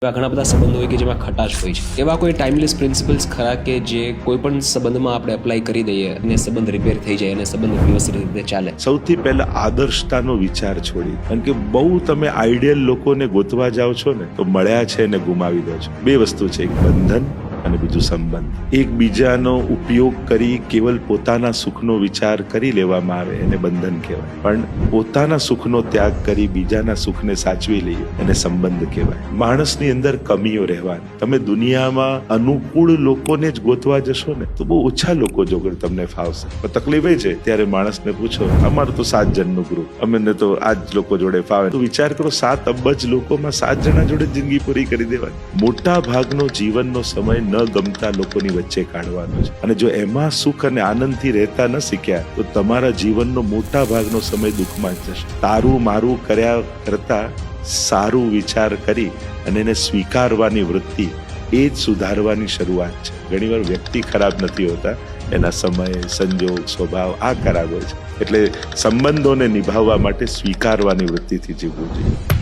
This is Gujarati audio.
એવા ઘણા બધા સંબંધો હોય કે જેમાં ખટાશ હોય છે. એવા કોઈ ટાઈમલેસ પ્રિન્સિપલ્સ ખરા કે જે કોઈ પણ સંબંધમાં આપણે એપ્લાય કરી દઈએ અને સંબંધ રિપેર થઈ જાય અને સંબંધ વ્યવસ્થિત રીતે ચાલે? સૌથી પહેલા આદર્શતાનો વિચાર છોડી, કારણ કે બહુ તમે આઈડિયલ લોકોને ગોતવા જાઓ છો ને તો મળ્યા છે ને ગુમાવી દો છો. બે વસ્તુ છે, એક બંધન અને બીજું સંબંધ. એકબીજાનો ઉપયોગ કરી કેવલ પોતાના સુખનો વિચાર કરી લેવામાં આવે એને બંધન કહેવાય, પણ પોતાના સુખનો ત્યાગ કરી બીજાના સુખને સાચવી લઈએ એને સંબંધ કહેવાય. માણસની અંદર કમીઓ રહેવાની. તમે દુનિયામાં અનુકૂળ લોકોને જ ગોતવા જશો ને તો બહુ ઓછા લોકો જોડે તમને ફાવશે. પણ તકલીફ એ છે ત્યારે માણસને પૂછો, અમારું તો 7 જણનું ગ્રુપ, અમને તો આ જ લોકો જોડે ફાવે. તો વિચાર કરો, 7 અબજ લોકોમાં 7 જણા જોડે જિંદગી પૂરી કરી દેવાની. મોટા ભાગનો જીવનનો સમય ન ગમતા લોકોની વચ્ચે કાઢવાનો છે, અને જો એમાં સુખ અને આનંદથી રહેતા ન શીખ્યા તો તમારા જીવનનો મોટા ભાગનો સમય દુઃખમાં જ જશે. તારું મારું કર્યા કરતા સારું વિચાર કરી અને એને સ્વીકારવાની વૃત્તિ એ જ સુધારવાની શરૂઆત છે. ઘણીવાર વ્યક્તિ ખરાબ નથી હોતા, એના સમય, સંજોગ, સ્વભાવ આ ખરાબ હોય છે. એટલે સંબંધોને નિભાવવા માટે સ્વીકારવાની વૃત્તિથી જીવવું જોઈએ.